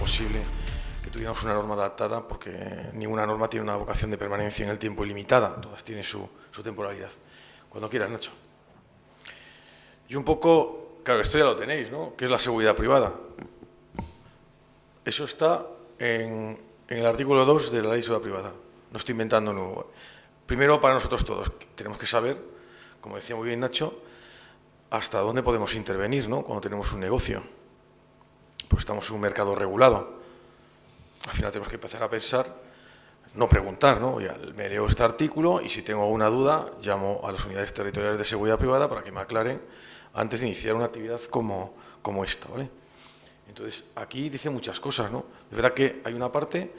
imposible que tuviéramos una norma adaptada, porque ninguna norma tiene una vocación de permanencia en el tiempo ilimitada, todas tienen su temporalidad. Cuando quieras, Nacho. Y un poco, claro, esto ya lo tenéis, ¿no? ¿Qué es la seguridad privada? Eso está en el artículo 2 de la Ley de Seguridad Privada. No estoy inventando nuevo. Primero, para nosotros todos, tenemos que saber, como decía muy bien Nacho, hasta dónde podemos intervenir, ¿no? Cuando tenemos un negocio. Pues estamos en un mercado regulado. Al final tenemos que empezar a pensar, no preguntar, ¿no? Ya me leo este artículo y si tengo alguna duda, llamo a las unidades territoriales de seguridad privada para que me aclaren antes de iniciar una actividad como esta, ¿vale? Entonces, aquí dice muchas cosas, ¿no? Es verdad que hay una parte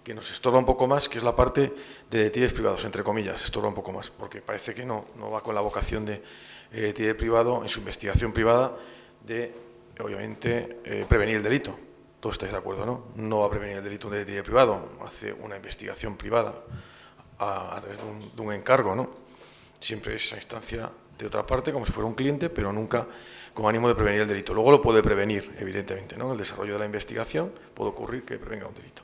que nos estorba un poco más, que es la parte de detectives privados, entre comillas, estorba un poco más, porque parece que no va con la vocación de detective privado en su investigación privada de, obviamente, prevenir el delito. Todos estáis de acuerdo, ¿no? No va a prevenir el delito un detective privado, hace una investigación privada a través de un encargo, ¿no? Siempre es a instancia de otra parte, como si fuera un cliente, pero nunca con ánimo de prevenir el delito. Luego lo puede prevenir, evidentemente, ¿no? En el desarrollo de la investigación puede ocurrir que prevenga un delito.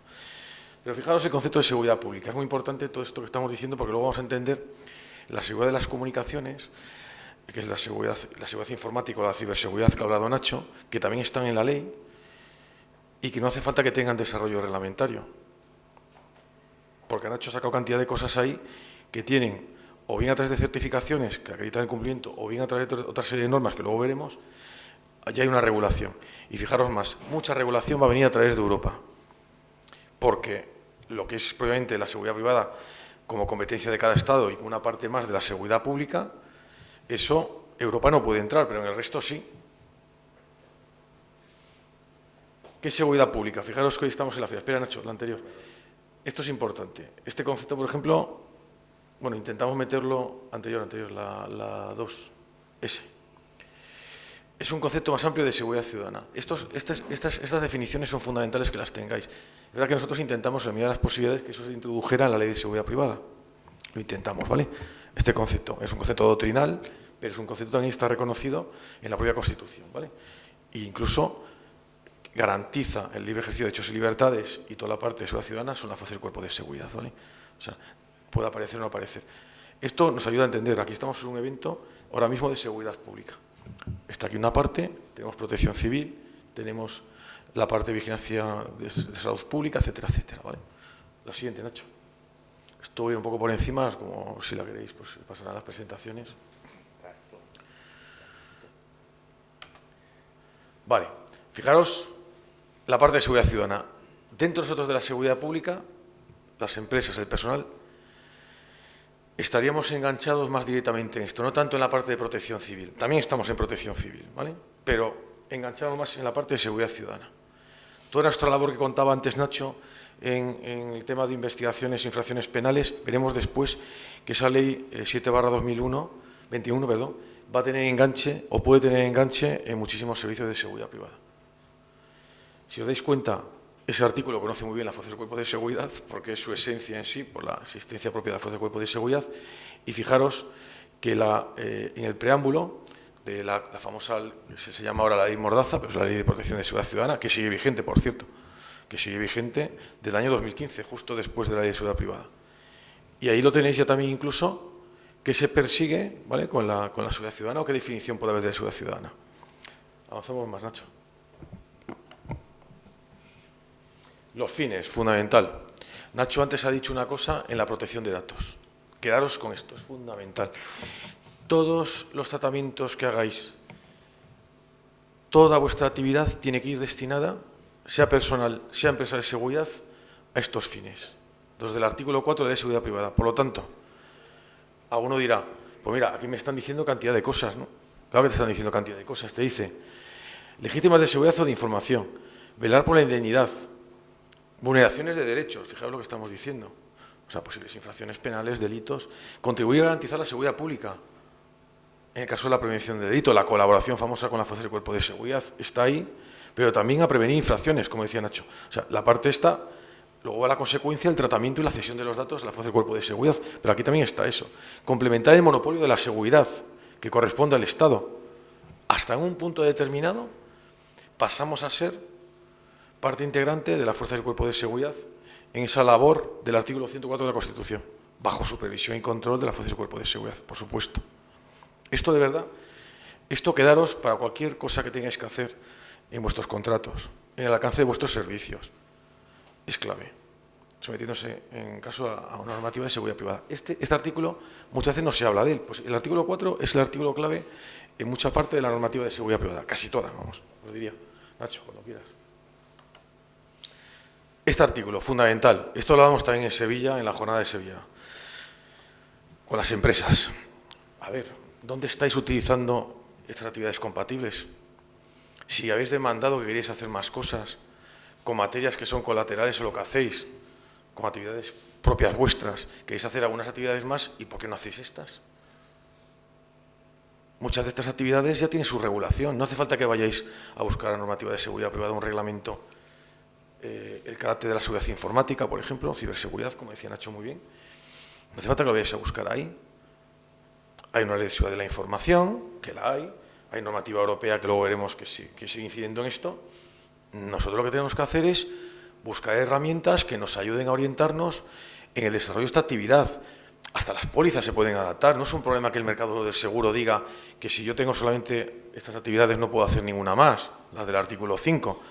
Pero fijaros el concepto de seguridad pública. Es muy importante todo esto que estamos diciendo porque luego vamos a entender la seguridad de las comunicaciones, que es la seguridad informática o la ciberseguridad que ha hablado Nacho, que también están en la ley y que no hace falta que tengan desarrollo reglamentario. Porque Nacho ha sacado cantidad de cosas ahí que tienen, o bien a través de certificaciones que acreditan el cumplimiento, o bien a través de otra serie de normas que luego veremos, ya hay una regulación. Y fijaros más, mucha regulación va a venir a través de Europa. Porque lo que es probablemente la seguridad privada como competencia de cada Estado y una parte más de la seguridad pública, eso Europa no puede entrar, pero en el resto sí. ¿Qué es seguridad pública? Fijaros que hoy estamos en la fila. Espera, Nacho, la anterior. Esto es importante. Este concepto, por ejemplo, bueno, intentamos meterlo anterior, la 2, ese. Es un concepto más amplio de seguridad ciudadana. Estas definiciones son fundamentales que las tengáis. Es verdad que nosotros intentamos, en medida de las posibilidades, que eso se introdujera en la ley de seguridad privada. Lo intentamos, ¿vale? Este concepto es un concepto doctrinal, pero es un concepto también que está reconocido en la propia Constitución, ¿vale? E incluso garantiza el libre ejercicio de derechos y libertades y toda la parte de seguridad ciudadana son la fuerza del cuerpo de seguridad, ¿vale? O sea, puede aparecer o no aparecer. Esto nos ayuda a entender. Aquí estamos en un evento ahora mismo de seguridad pública. Está aquí una parte, tenemos protección civil, tenemos la parte de vigilancia de salud pública, etcétera, etcétera, ¿vale? La siguiente, Nacho. Esto voy un poco por encima, como si la queréis, pues pasarán las presentaciones. Vale, fijaros la parte de seguridad ciudadana. Dentro nosotros de la seguridad pública, las empresas, el personal, estaríamos enganchados más directamente en esto, no tanto en la parte de protección civil. También estamos en protección civil, ¿vale? Pero enganchados más en la parte de seguridad ciudadana. Toda nuestra labor que contaba antes Nacho en el tema de investigaciones e infracciones penales, veremos después que esa ley 7/2021, va a tener enganche o puede tener enganche en muchísimos servicios de seguridad privada. Si os dais cuenta, ese artículo conoce muy bien la fuerza del cuerpo de seguridad, porque es su esencia en sí, por la existencia propia de la fuerza del cuerpo de seguridad, y fijaros que en el preámbulo de la famosa, se llama ahora la ley Mordaza, pero es la ley de protección de seguridad ciudadana, que sigue vigente, por cierto, que sigue vigente desde el año 2015, justo después de la ley de seguridad privada. Y ahí lo tenéis ya también incluso, que se persigue, ¿vale?, con la seguridad ciudadana, o qué definición puede haber de la seguridad ciudadana. Avanzamos más, Nacho. Los fines, fundamental. Nacho antes ha dicho una cosa en la protección de datos. Quedaros con esto, es fundamental. Todos los tratamientos que hagáis, toda vuestra actividad tiene que ir destinada, sea personal, sea empresa de seguridad, a estos fines. Desde el artículo 4 de la Ley de Seguridad Privada. Por lo tanto, alguno dirá, pues mira, aquí me están diciendo cantidad de cosas, ¿no? Claro que te están diciendo cantidad de cosas. Te dice, legítimas de seguridad o de información, velar por la indemnidad, vulneraciones de derechos, fijaos lo que estamos diciendo, o sea, posibles infracciones penales, delitos, contribuir a garantizar la seguridad pública, en el caso de la prevención de delito, la colaboración famosa con la fuerza del cuerpo de seguridad está ahí, pero también a prevenir infracciones, como decía Nacho. O sea, la parte esta, luego va la consecuencia, el tratamiento y la cesión de los datos a la fuerza del cuerpo de seguridad, pero aquí también está eso. Complementar el monopolio de la seguridad que corresponde al Estado. Hasta en un punto determinado pasamos a ser parte integrante de las fuerzas y cuerpos de seguridad en esa labor del artículo 104 de la Constitución, bajo supervisión y control de las fuerzas y cuerpos de seguridad, por supuesto. Esto de verdad, esto quedaros para cualquier cosa que tengáis que hacer en vuestros contratos, en el alcance de vuestros servicios. Es clave, sometiéndose en caso a una normativa de seguridad privada. Este artículo muchas veces no se habla de él, pues el artículo 4 es el artículo clave en mucha parte de la normativa de seguridad privada, casi toda, vamos, os diría. Nacho, cuando quieras. Este artículo, fundamental, esto lo hablamos también en Sevilla, en la jornada de Sevilla, con las empresas. A ver, ¿dónde estáis utilizando estas actividades compatibles? Si habéis demandado que queréis hacer más cosas, con materias que son colaterales o lo que hacéis, con actividades propias vuestras, queréis hacer algunas actividades más, ¿y por qué no hacéis estas? Muchas de estas actividades ya tienen su regulación, no hace falta que vayáis a buscar la normativa de seguridad privada, un reglamento. El carácter de la seguridad informática, por ejemplo, ciberseguridad, como decía Nacho muy bien. No hace falta que lo vayáis a buscar ahí. Hay una ley de seguridad de la información, que la hay normativa europea que luego veremos que sigue incidiendo en esto. Nosotros lo que tenemos que hacer es buscar herramientas que nos ayuden a orientarnos en el desarrollo de esta actividad. Hasta las pólizas se pueden adaptar. No es un problema que el mercado del seguro diga que si yo tengo solamente estas actividades no puedo hacer ninguna más, las del artículo 5.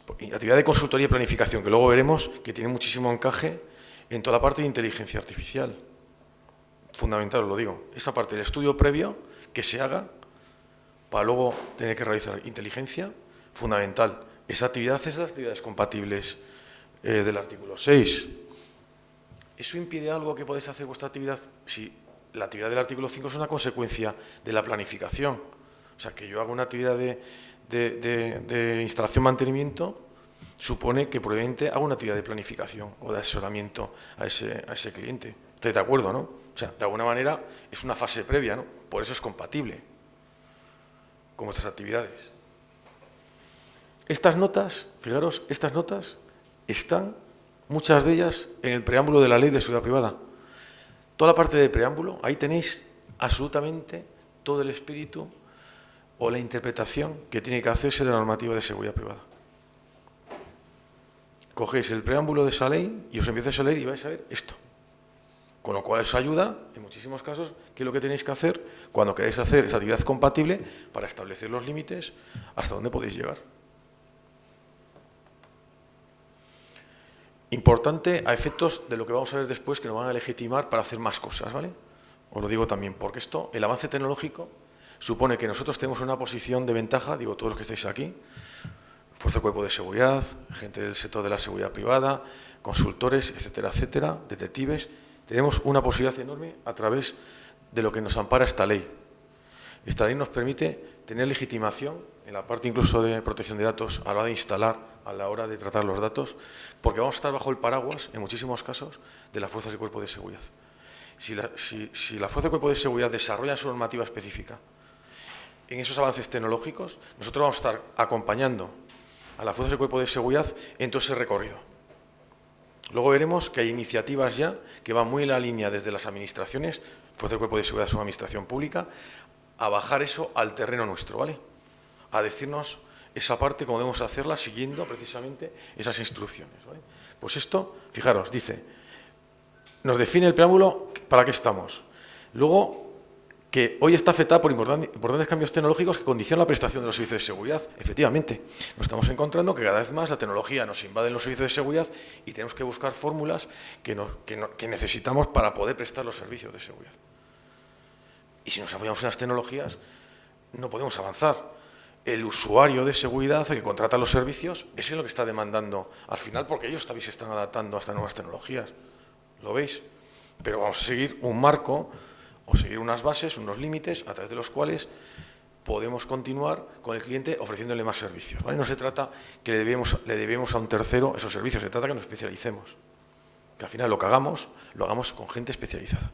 Actividad de consultoría y planificación, que luego veremos que tiene muchísimo encaje en toda la parte de inteligencia artificial. Fundamental, os lo digo. Esa parte del estudio previo que se haga para luego tener que realizar inteligencia, fundamental. Esa actividad es las actividades compatibles del artículo 6. ¿Eso impide algo que podáis hacer vuestra actividad? Si la actividad del artículo 5 es una consecuencia de la planificación. O sea, que yo hago una actividad de instalación-mantenimiento supone que probablemente hago una actividad de planificación o de asesoramiento a ese cliente. ¿Estáis de acuerdo, no? O sea, de alguna manera es una fase previa, ¿no? Por eso es compatible con vuestras actividades. Estas notas, fijaros, estas notas están, muchas de ellas, en el preámbulo de la Ley de Seguridad Privada. Toda la parte de preámbulo, ahí tenéis absolutamente todo el espíritu o la interpretación que tiene que hacerse de la normativa de seguridad privada. Cogéis el preámbulo de esa ley y os empiezas a leer y vais a ver esto. Con lo cual os ayuda, en muchísimos casos, qué es lo que tenéis que hacer cuando queréis hacer esa actividad compatible para establecer los límites hasta dónde podéis llegar. Importante a efectos de lo que vamos a ver después, que nos van a legitimar para hacer más cosas, ¿vale? Os lo digo también, porque esto, el avance tecnológico, supone que nosotros tenemos una posición de ventaja, digo todos los que estáis aquí, Fuerza de Cuerpo de Seguridad, gente del sector de la seguridad privada, consultores, etcétera, etcétera, detectives. Tenemos una posibilidad enorme a través de lo que nos ampara esta ley. Esta ley nos permite tener legitimación en la parte incluso de protección de datos a la hora de instalar, a la hora de tratar los datos, porque vamos a estar bajo el paraguas, en muchísimos casos, de las Fuerzas y Cuerpos de Seguridad. Si la Fuerza y Cuerpo de Seguridad desarrolla su normativa específica en esos avances tecnológicos, nosotros vamos a estar acompañando a la Fuerza y Cuerpo de Seguridad en todo ese recorrido. Luego veremos que hay iniciativas ya que van muy en la línea desde las administraciones, Fuerza y Cuerpo de Seguridad es una administración pública, a bajar eso al terreno nuestro, ¿vale? A decirnos esa parte, cómo debemos hacerla, siguiendo precisamente esas instrucciones, ¿vale? Pues esto, fijaros, dice, nos define el preámbulo para qué estamos. Luego, que hoy está afectada por importantes cambios tecnológicos que condicionan la prestación de los servicios de seguridad. Efectivamente, nos estamos encontrando que cada vez más la tecnología nos invade en los servicios de seguridad y tenemos que buscar fórmulas que necesitamos para poder prestar los servicios de seguridad. Y si nos apoyamos en las tecnologías, no podemos avanzar. El usuario de seguridad, el que contrata los servicios, ese es lo que está demandando al final, porque ellos también se están adaptando a estas nuevas tecnologías. ¿Lo veis? Pero vamos a seguir un marco o seguir unas bases, unos límites a través de los cuales podemos continuar con el cliente ofreciéndole más servicios, ¿vale? No se trata que le debemos a un tercero esos servicios, se trata que nos especialicemos. Que al final lo hagamos con gente especializada.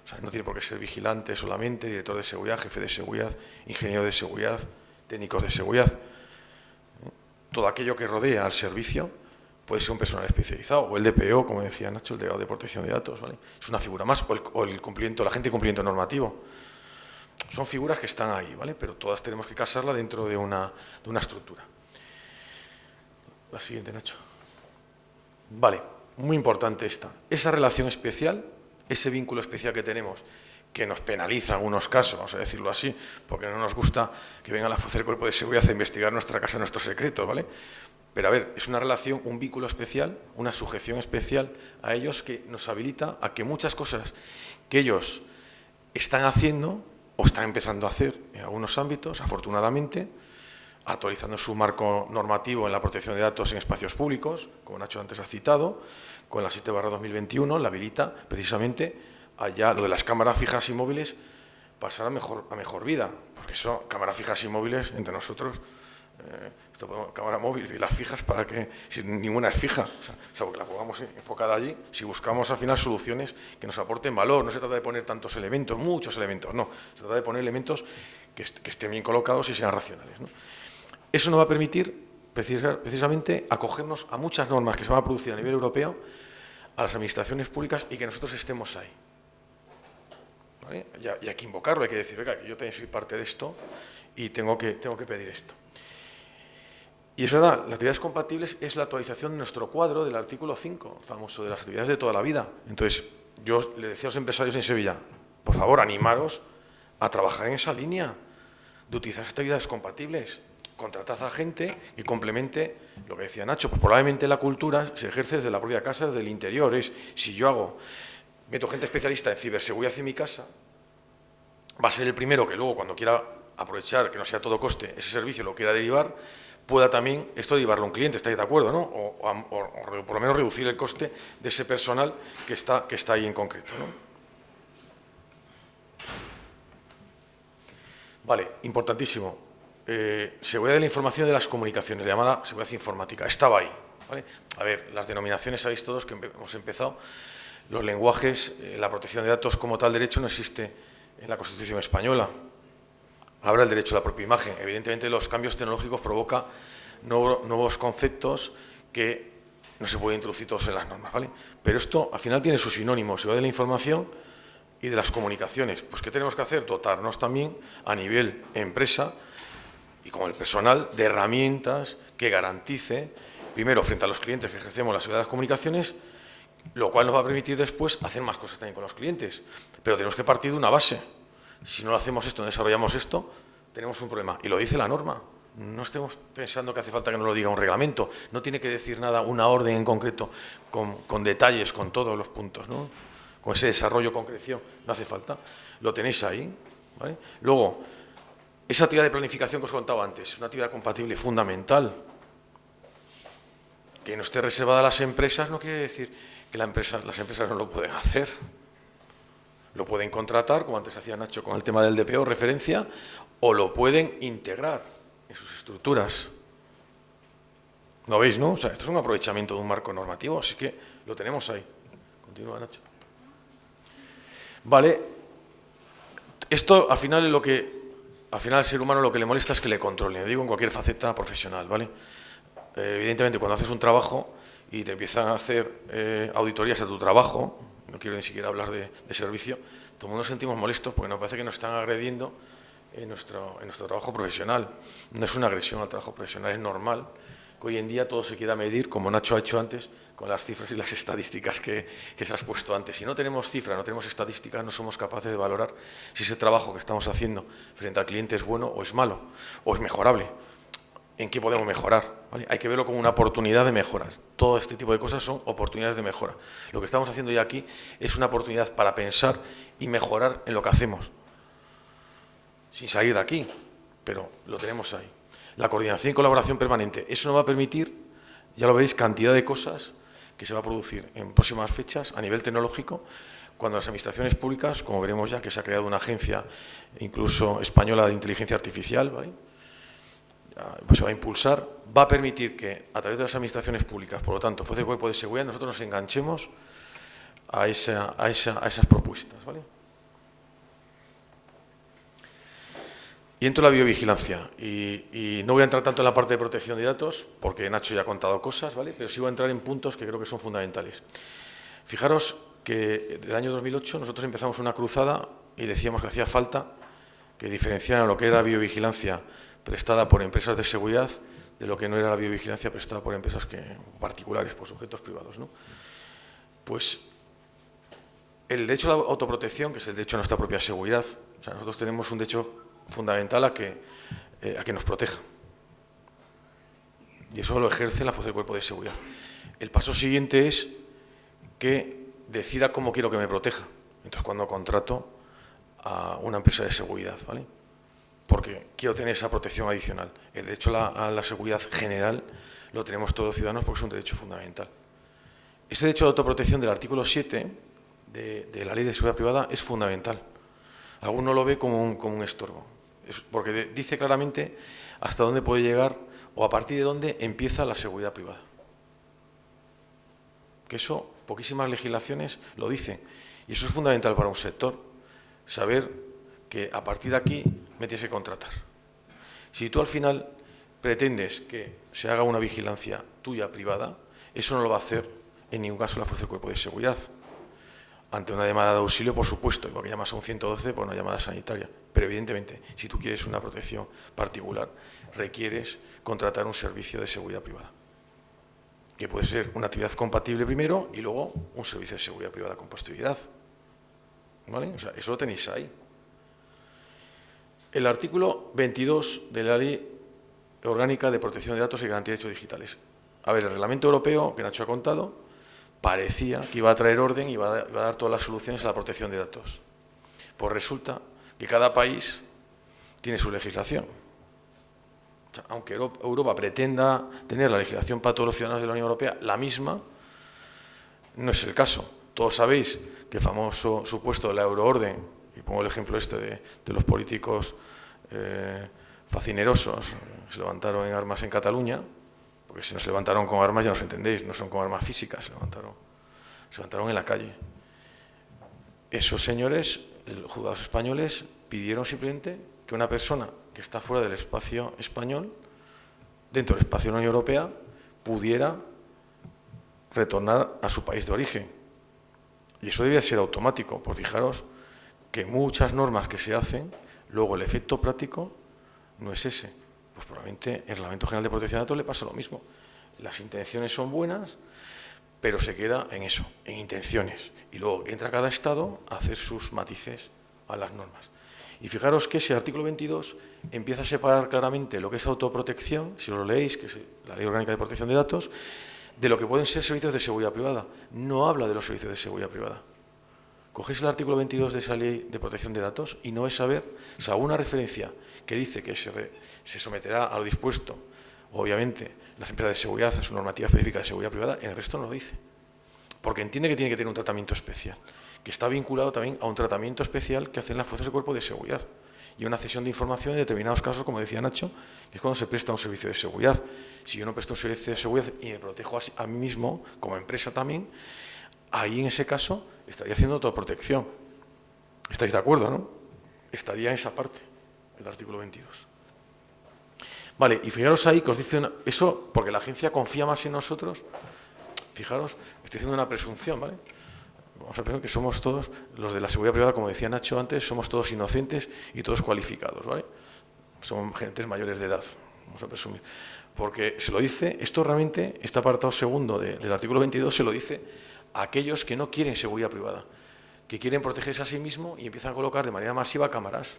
O sea, no tiene por qué ser vigilante solamente, director de seguridad, jefe de seguridad, ingeniero de seguridad, técnicos de seguridad. Todo aquello que rodea al servicio puede ser un personal especializado, o el DPO, como decía Nacho, el delegado de protección de datos, ¿vale? Es una figura más, o el cumplimiento, la gente de cumplimiento normativo. Son figuras que están ahí, ¿vale? Pero todas tenemos que casarla dentro de una estructura. La siguiente, Nacho. Vale, muy importante esta. Esa relación especial, ese vínculo especial que tenemos, que nos penaliza en algunos casos, vamos a decirlo así, porque no nos gusta que venga la Fuerza del Cuerpo de Seguridad a investigar nuestra casa, nuestros secretos, ¿vale? Pero a ver, es una relación, un vínculo especial, una sujeción especial a ellos que nos habilita a que muchas cosas que ellos están haciendo o están empezando a hacer en algunos ámbitos, afortunadamente, actualizando su marco normativo en la protección de datos en espacios públicos, como Nacho antes ha citado, con la 7/2021, la habilita precisamente a ya lo de las cámaras fijas y móviles pasar a mejor vida, porque eso, cámaras fijas y móviles, entre nosotros, cámara móvil y las fijas, para que, si ninguna es fija, o sea, salvo que la pongamos enfocada allí, si buscamos al final soluciones que nos aporten valor, no se trata de poner tantos elementos, muchos elementos, no, se trata de poner elementos que estén bien colocados y sean racionales, ¿no? Eso nos va a permitir precisamente acogernos a muchas normas que se van a producir a nivel europeo, a las administraciones públicas y que nosotros estemos ahí, ¿vale? Y hay que invocarlo, hay que decir, oiga, que yo también soy parte de esto y tengo que pedir esto. Y es verdad, las actividades compatibles es la actualización de nuestro cuadro del artículo 5, famoso, de las actividades de toda la vida. Entonces, yo le decía a los empresarios en Sevilla, por favor, animaros a trabajar en esa línea de utilizar actividades compatibles. Contratad a gente que complemente lo que decía Nacho, pues probablemente la cultura se ejerce desde la propia casa, desde el interior. Si yo meto gente especialista en ciberseguridad en mi casa, va a ser el primero que luego, cuando quiera aprovechar, que no sea a todo coste, ese servicio lo quiera derivar, pueda también esto derivarlo a un cliente, ¿estáis de acuerdo, no? O por lo menos reducir el coste de ese personal que está ahí en concreto, ¿no? Vale, importantísimo. Seguridad de la información y de las comunicaciones, la llamada seguridad informática, estaba ahí, ¿vale? A ver, las denominaciones sabéis todos que hemos empezado, los lenguajes, la protección de datos como tal derecho no existe en la Constitución española. Habrá el derecho a la propia imagen. Evidentemente, los cambios tecnológicos provocan nuevos conceptos que no se pueden introducir todos en las normas, ¿vale? Pero esto, al final, tiene sus sinónimos, seguridad de la información y de las comunicaciones. Pues, ¿qué tenemos que hacer? Dotarnos también, a nivel empresa, y como el personal, de herramientas que garantice, primero, frente a los clientes que ejercemos la seguridad de las comunicaciones, lo cual nos va a permitir después hacer más cosas también con los clientes. Pero tenemos que partir de una base. Si no hacemos esto, no desarrollamos esto, tenemos un problema. Y lo dice la norma. No estemos pensando que hace falta que nos lo diga un reglamento. No tiene que decir nada una orden en concreto con detalles, con todos los puntos, ¿no? Con ese desarrollo, concreción. No hace falta. Lo tenéis ahí, ¿vale? Luego, esa actividad de planificación que os contaba antes es una actividad compatible fundamental. Que no esté reservada a las empresas no quiere decir que las empresas no lo pueden hacer. Lo pueden contratar, como antes hacía Nacho con el tema del DPO, referencia, o lo pueden integrar en sus estructuras. ¿Lo veis, no? O sea, esto es un aprovechamiento de un marco normativo, así que lo tenemos ahí. Continúa, Nacho. Vale. Esto, al final, es lo que... Al final, al ser humano lo que le molesta es que le controlen, digo, en cualquier faceta profesional, ¿vale? Evidentemente, cuando haces un trabajo y te empiezan a hacer auditorías a tu trabajo, no quiero ni siquiera hablar de servicio, todo el mundo nos sentimos molestos porque nos parece que nos están agrediendo en nuestro trabajo profesional. No es una agresión al trabajo profesional, es normal que hoy en día todo se quiera medir, como Nacho ha hecho antes, con las cifras y las estadísticas que se has puesto antes. Si no tenemos cifras, no tenemos estadísticas, no somos capaces de valorar si ese trabajo que estamos haciendo frente al cliente es bueno o es malo, o es mejorable. ¿En qué podemos mejorar? ¿Vale? Hay que verlo como una oportunidad de mejoras. Todo este tipo de cosas son oportunidades de mejora. Lo que estamos haciendo ya aquí es una oportunidad para pensar y mejorar en lo que hacemos. Sin salir de aquí, pero lo tenemos ahí. La coordinación y colaboración permanente. Eso nos va a permitir, ya lo veréis, cantidad de cosas que se va a producir en próximas fechas a nivel tecnológico, cuando las administraciones públicas, como veremos ya que se ha creado una agencia incluso española de inteligencia artificial, ¿vale? Se va a impulsar, va a permitir que a través de las administraciones públicas, por lo tanto, Fuerza del Cuerpo de Seguridad, nosotros nos enganchemos a esas propuestas, ¿vale? Y entro en la biovigilancia, y no voy a entrar tanto en la parte de protección de datos, porque Nacho ya ha contado cosas, ¿vale? Pero sí voy a entrar en puntos que creo que son fundamentales. Fijaros que del año 2008 nosotros empezamos una cruzada y decíamos que hacía falta que diferenciaran lo que era biovigilancia prestada por empresas de seguridad de lo que no era la videovigilancia prestada por empresas particulares, por sujetos privados, ¿no? Pues el derecho a la autoprotección, que es el derecho a nuestra propia seguridad, o sea, nosotros tenemos un derecho fundamental a que nos proteja. Y eso lo ejerce la fuerza del cuerpo de seguridad. El paso siguiente es que decida cómo quiero que me proteja. Entonces, cuando contrato a una empresa de seguridad, ¿vale? Porque quiero tener esa protección adicional. El derecho a la seguridad general lo tenemos todos los ciudadanos porque es un derecho fundamental. Ese derecho de autoprotección del artículo 7 de la Ley de Seguridad Privada es fundamental. Alguno lo ve como un estorbo, porque dice claramente hasta dónde puede llegar o a partir de dónde empieza la seguridad privada. Que eso, poquísimas legislaciones lo dicen. Y eso es fundamental para un sector, saber que a partir de aquí me tienes que contratar. Si tú al final pretendes que se haga una vigilancia tuya privada, eso no lo va a hacer en ningún caso la Fuerza del Cuerpo de Seguridad. Ante una llamada de auxilio, por supuesto, igual que llamas a un 112 por una llamada sanitaria. Pero evidentemente, si tú quieres una protección particular, requieres contratar un servicio de seguridad privada, que puede ser una actividad compatible primero y luego un servicio de seguridad privada con posterioridad. ¿Vale? O sea, eso lo tenéis ahí. El artículo 22 de la Ley Orgánica de Protección de Datos y Garantía de Derechos Digitales. A ver, el reglamento europeo, que Nacho ha contado, parecía que iba a traer orden y iba a dar todas las soluciones a la protección de datos. Pues resulta que cada país tiene su legislación. O sea, aunque Europa pretenda tener la legislación para todos los ciudadanos de la Unión Europea la misma, no es el caso. Todos sabéis que el famoso supuesto de la euroorden, y pongo el ejemplo este de los políticos facinerosos que se levantaron en armas en Cataluña, porque si no se levantaron con armas ya nos entendéis, no son con armas físicas, se levantaron en la calle. Esos señores, los juzgados españoles, pidieron simplemente que una persona que está fuera del espacio español, dentro del espacio de la Unión Europea, pudiera retornar a su país de origen. Y eso debía ser automático, pues fijaros que muchas normas que se hacen, luego el efecto práctico no es ese. Pues probablemente el Reglamento General de Protección de Datos le pasa lo mismo. Las intenciones son buenas, pero se queda en eso, en intenciones. Y luego entra cada Estado a hacer sus matices a las normas. Y fijaros que ese artículo 22 empieza a separar claramente lo que es autoprotección, si lo leéis, que es la Ley Orgánica de Protección de Datos, de lo que pueden ser servicios de seguridad privada. No habla de los servicios de seguridad privada. Cogéis el artículo 22 de esa Ley de Protección de Datos y no vais a ver, o sea, una referencia que dice que se someterá a lo dispuesto, obviamente, las empresas de seguridad a su normativa específica de seguridad privada, el resto no lo dice. Porque entiende que tiene que tener un tratamiento especial, que está vinculado también a un tratamiento especial que hacen las fuerzas del cuerpo de seguridad y una cesión de información en determinados casos, como decía Nacho, que es cuando se presta un servicio de seguridad. Si yo no presto un servicio de seguridad y me protejo a mí mismo, como empresa también, ahí en ese caso estaría haciendo autoprotección. ¿Estáis de acuerdo, no? Estaría en esa parte, el artículo 22. Vale, y fijaros ahí que os dicen eso porque la agencia confía más en nosotros. Fijaros, estoy haciendo una presunción, ¿vale? Vamos a presumir que somos todos, los de la seguridad privada, como decía Nacho antes, somos todos inocentes y todos cualificados, ¿vale? Somos gentes mayores de edad, vamos a presumir. Porque se lo dice, esto realmente, este apartado segundo del artículo 22 se lo dice a aquellos que no quieren seguridad privada, que quieren protegerse a sí mismo y empiezan a colocar de manera masiva cámaras.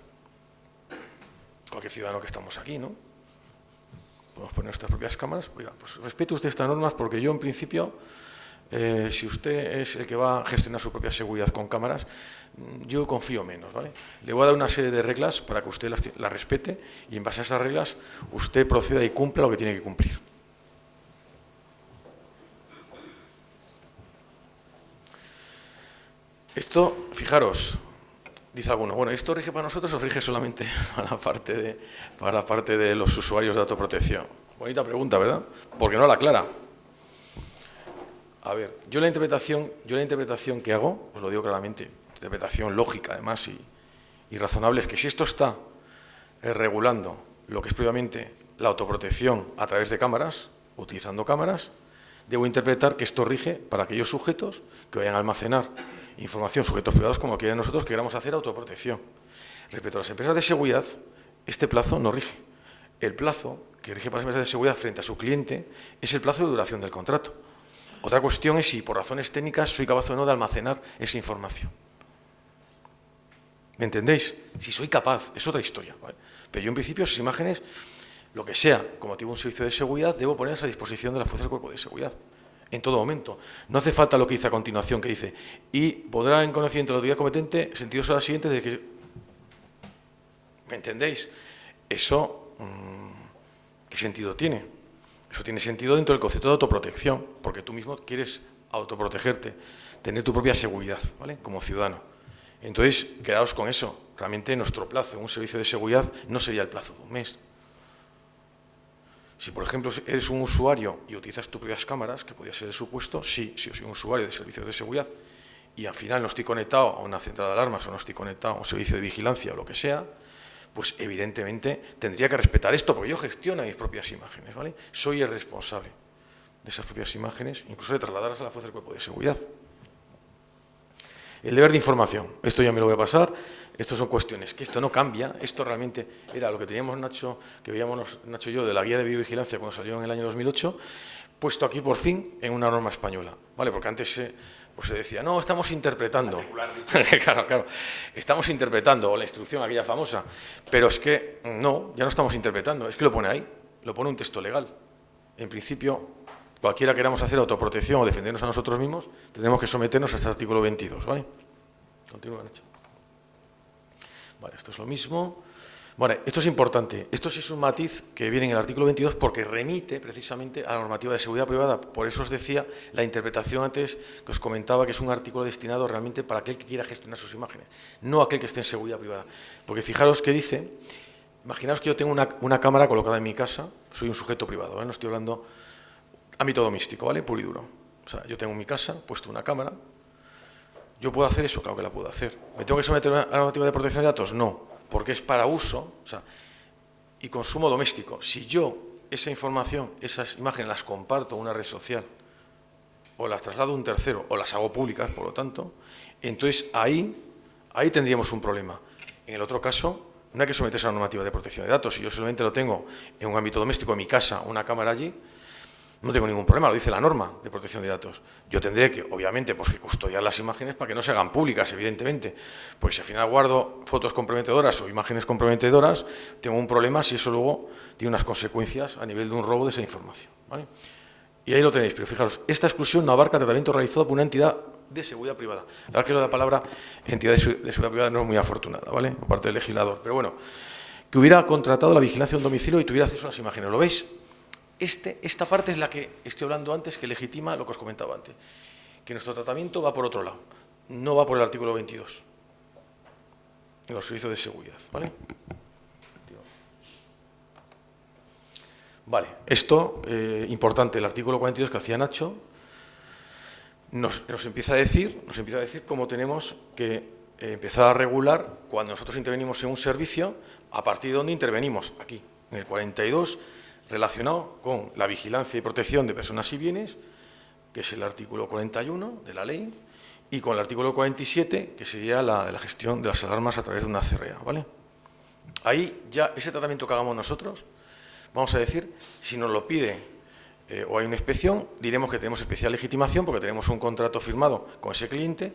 Cualquier ciudadano que estamos aquí, ¿no? Podemos poner nuestras propias cámaras. Oiga, pues respete usted estas normas porque yo en principio, si usted es el que va a gestionar su propia seguridad con cámaras, yo confío menos, ¿vale? Le voy a dar una serie de reglas para que usted las respete y en base a esas reglas usted proceda y cumpla lo que tiene que cumplir. Esto, fijaros, dice alguno, bueno, ¿esto rige para nosotros o rige solamente para la parte de los usuarios de autoprotección? Bonita pregunta, ¿verdad? Porque no la aclara. A ver, yo la interpretación que hago, os lo digo claramente, interpretación lógica además y razonable, es que si esto está regulando lo que es previamente la autoprotección a través de cámaras, utilizando cámaras, debo interpretar que esto rige para aquellos sujetos que vayan a almacenar información, sujetos privados como quieran nosotros, que queramos hacer autoprotección. Respecto a las empresas de seguridad, este plazo no rige. el plazo que rige para las empresas de seguridad frente a su cliente es el plazo de duración del contrato. Otra cuestión es si por razones técnicas soy capaz o no de almacenar esa información. ¿Me entendéis? Si soy capaz, es otra historia, ¿vale? Pero yo en principio esas imágenes, lo que sea, como tengo un servicio de seguridad, debo ponerlas a disposición de las fuerzas del cuerpo de seguridad. En todo momento. No hace falta lo que dice a continuación, que dice, y podrá en conocimiento de la autoridad competente, sentidos a la siguiente de que... ¿Me entendéis? Eso, ¿qué sentido tiene? Eso tiene sentido dentro del concepto de autoprotección, porque tú mismo quieres autoprotegerte, tener tu propia seguridad, ¿vale? Como ciudadano. Entonces, quedaos con eso. Realmente nuestro plazo en un servicio de seguridad no sería el plazo de un mes. Si, por ejemplo, eres un usuario y utilizas tus propias cámaras, que podría ser el supuesto, sí, si yo soy un usuario de servicios de seguridad y al final no estoy conectado a una central de alarmas o no estoy conectado a un servicio de vigilancia o lo que sea, pues evidentemente tendría que respetar esto, porque yo gestiono mis propias imágenes, ¿vale? Soy el responsable de esas propias imágenes, incluso de trasladarlas a la fuerza del cuerpo de seguridad. El deber de información, esto ya me lo voy a pasar, estas son cuestiones que esto no cambia, esto realmente era lo que teníamos Nacho, que veíamos Nacho y yo de la guía de videovigilancia cuando salió en el año 2008, puesto aquí por fin en una norma española, ¿vale? Porque antes pues se decía, no, estamos interpretando, claro, estamos interpretando, o la instrucción aquella famosa, pero es que no, ya no estamos interpretando, es que lo pone ahí, lo pone un texto legal. En principio, cualquiera queramos hacer autoprotección o defendernos a nosotros mismos, tenemos que someternos a este artículo 22, ¿vale? Continúa, Nacho. Vale, esto es lo mismo. Vale, esto es importante. Esto sí es un matiz que viene en el artículo 22 porque remite precisamente a la normativa de seguridad privada. Por eso os decía la interpretación antes que os comentaba que es un artículo destinado realmente para aquel que quiera gestionar sus imágenes, no aquel que esté en seguridad privada. Porque fijaros que dice, imaginaos que yo tengo una cámara colocada en mi casa, soy un sujeto privado, ¿vale? No estoy hablando ámbito doméstico, ¿vale? Puro y duro. O sea, yo tengo en mi casa puesto una cámara. ¿Yo puedo hacer eso? Claro que la puedo hacer. ¿Me tengo que someter a una normativa de protección de datos? No, porque es para uso, o sea, y consumo doméstico. Si yo esa información, esas imágenes las comparto en una red social, o las traslado a un tercero, o las hago públicas, por lo tanto, entonces ahí tendríamos un problema. En el otro caso, no hay que someterse a una normativa de protección de datos. Si yo solamente lo tengo en un ámbito doméstico, en mi casa, una cámara allí, no tengo ningún problema, lo dice la norma de protección de datos. Yo tendré que, obviamente, pues que custodiar las imágenes para que no se hagan públicas, evidentemente. Porque si al final guardo fotos comprometedoras o imágenes comprometedoras, tengo un problema si eso luego tiene unas consecuencias a nivel de un robo de esa información, ¿vale? Y ahí lo tenéis, pero fijaros, esta exclusión no abarca tratamiento realizado por una entidad de seguridad privada. La verdad que lo de la palabra entidad de seguridad privada no es muy afortunada, ¿vale? Por parte del legislador. Pero bueno, que hubiera contratado la vigilancia de un domicilio y tuviera acceso a las imágenes, ¿lo veis? Esta parte es la que estoy hablando antes, que legitima lo que os comentaba antes, que nuestro tratamiento va por otro lado, no va por el artículo 22, en los servicios de seguridad, ¿vale? Vale, esto, importante, el artículo 42 que hacía Nacho, nos empieza a decir cómo tenemos que empezar a regular cuando nosotros intervenimos en un servicio, a partir de dónde intervenimos, aquí, en el 42, relacionado con la vigilancia y protección de personas y bienes, que es el artículo 41 de la ley, y con el artículo 47, que sería la gestión de las alarmas a través de una CRA, ¿vale? Ahí ya ese tratamiento que hagamos nosotros, vamos a decir, si nos lo pide o hay una inspección, diremos que tenemos especial legitimación porque tenemos un contrato firmado con ese cliente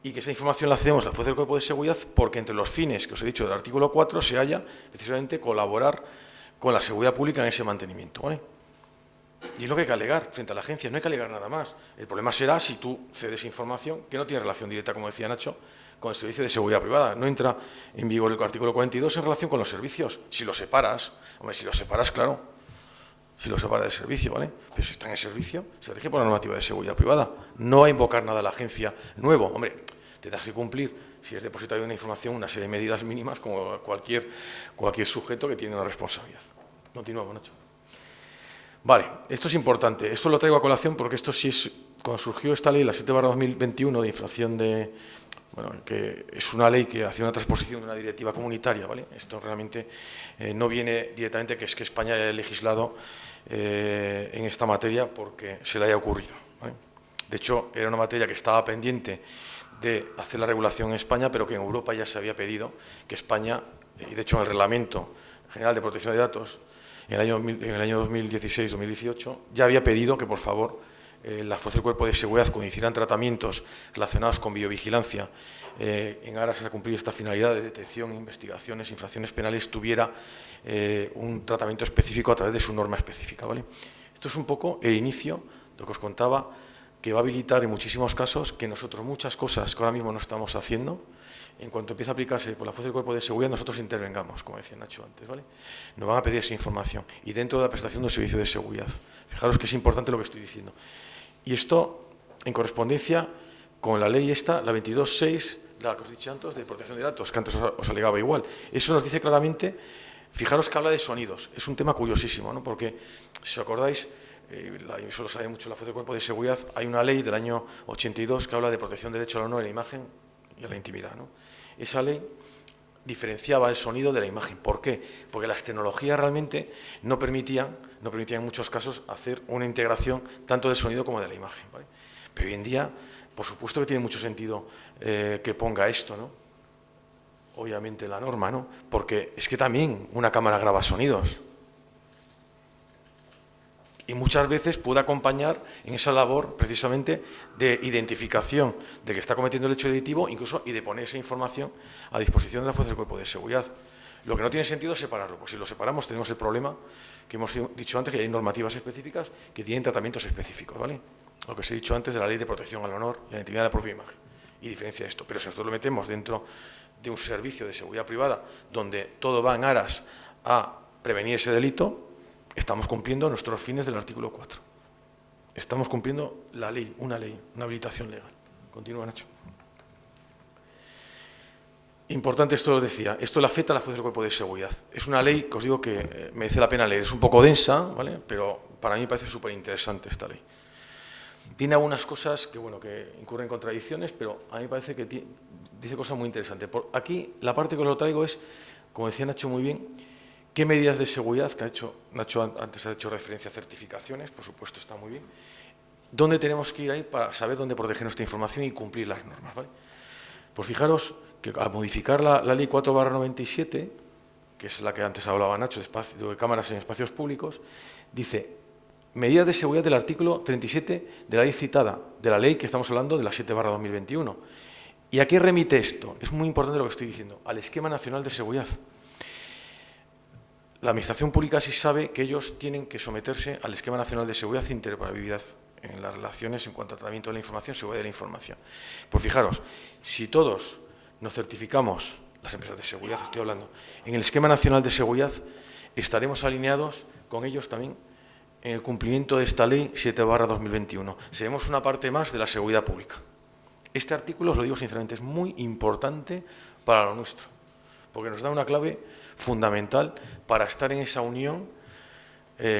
y que esa información la hacemos a la fuerza del cuerpo de seguridad porque entre los fines que os he dicho del artículo 4 se halla precisamente colaborar con la seguridad pública en ese mantenimiento, ¿vale? Y es lo que hay que alegar frente a la agencia, no hay que alegar nada más. El problema será si tú cedes información que no tiene relación directa, como decía Nacho, con el servicio de seguridad privada. No entra en vigor el artículo 42 en relación con los servicios. Si los separas, hombre, si los separas, claro, si los separas del servicio, ¿vale? Pero si están en servicio, se rige por la normativa de seguridad privada. No va a invocar nada a la agencia nuevo, hombre, tendrás que cumplir, si es depositario de una información, una serie de medidas mínimas como cualquier sujeto que tiene una responsabilidad. Continuamos, Nacho. Vale, esto es importante. Esto lo traigo a colación porque esto sí es, cuando surgió esta ley, la 7/2021 de infracción de... Bueno, que es una ley que hace una transposición de una directiva comunitaria, ¿vale? Esto realmente no viene directamente que es que España haya legislado en esta materia porque se le haya ocurrido, ¿vale? De hecho, era una materia que estaba pendiente de hacer la regulación en España, pero que en Europa ya se había pedido que España, y de hecho en el reglamento General de Protección de Datos, en el año 2016-2018, ya había pedido que, por favor, las fuerzas del Cuerpo de Seguridad, cuando hicieran tratamientos relacionados con biovigilancia, en aras a cumplir esta finalidad de detección, investigaciones, infracciones penales, tuviera un tratamiento específico a través de su norma específica, ¿vale? Esto es un poco el inicio de lo que os contaba, que va a habilitar en muchísimos casos que nosotros muchas cosas que ahora mismo no estamos haciendo, en cuanto empiece a aplicarse por la fuerza del Cuerpo de Seguridad, nosotros intervengamos, como decía Nacho antes, ¿vale? Nos van a pedir esa información y dentro de la prestación del servicio de seguridad. Fijaros que es importante lo que estoy diciendo. Y esto en correspondencia con la ley esta, la 22.6, la que os he dicho antes, de protección de datos, que antes os alegaba igual. Eso nos dice claramente, fijaros que habla de sonidos. Es un tema curiosísimo, ¿no? Porque, si os acordáis, eso lo sabe mucho la fuerza del Cuerpo de Seguridad, hay una ley del año 82 que habla de protección del derecho al honor y a la imagen y a la intimidad, ¿no? Esa ley diferenciaba el sonido de la imagen. ¿Por qué? Porque las tecnologías realmente no permitían en muchos casos hacer una integración tanto del sonido como de la imagen, ¿vale? Pero hoy en día, por supuesto que tiene mucho sentido que ponga esto, ¿no? Obviamente la norma, ¿no? Porque es que también una cámara graba sonidos. Y muchas veces puede acompañar en esa labor precisamente de identificación de que está cometiendo el hecho delictivo, incluso y de poner esa información a disposición de la fuerza del Cuerpo de Seguridad. Lo que no tiene sentido es separarlo, pues si lo separamos tenemos el problema que hemos dicho antes, que hay normativas específicas que tienen tratamientos específicos, ¿vale? Lo que os he dicho antes de la Ley de Protección al Honor y a la Intimidad de la propia imagen, y diferencia esto. Pero si nosotros lo metemos dentro de un servicio de seguridad privada donde todo va en aras a prevenir ese delito, estamos cumpliendo nuestros fines del artículo 4. Estamos cumpliendo la ley, una habilitación legal. Continúa, Nacho. Importante esto, lo decía, esto le afecta a la fuerza del Cuerpo de Seguridad. Es una ley que os digo que merece la pena leer. Es un poco densa, ¿vale? Pero para mí me parece súper interesante esta ley. Tiene algunas cosas que, bueno, que incurren en contradicciones, pero a mí me parece que dice cosas muy interesantes. Aquí, la parte que os lo traigo es, como decía Nacho muy bien, ¿qué medidas de seguridad, que ha hecho Nacho antes ha hecho referencia a certificaciones, por supuesto está muy bien, dónde tenemos que ir ahí para saber dónde proteger nuestra información y cumplir las normas, ¿vale? Pues fijaros que al modificar la ley 4/97, que es la que antes hablaba Nacho, de cámaras en espacios públicos, dice, medidas de seguridad del artículo 37 de la ley citada, de la ley que estamos hablando de la 7/2021. ¿Y a qué remite esto? Es muy importante lo que estoy diciendo, al Esquema Nacional de Seguridad. La Administración Pública sí sabe que ellos tienen que someterse al Esquema Nacional de Seguridad e Interoperabilidad en las relaciones en cuanto a tratamiento de la información, seguridad de la información. Pues fijaros, si todos nos certificamos, las empresas de seguridad estoy hablando, en el Esquema Nacional de Seguridad, estaremos alineados con ellos también en el cumplimiento de esta Ley 7/2021. Seremos una parte más de la seguridad pública. Este artículo, os lo digo sinceramente, es muy importante para lo nuestro, porque nos da una clave fundamental para estar en esa unión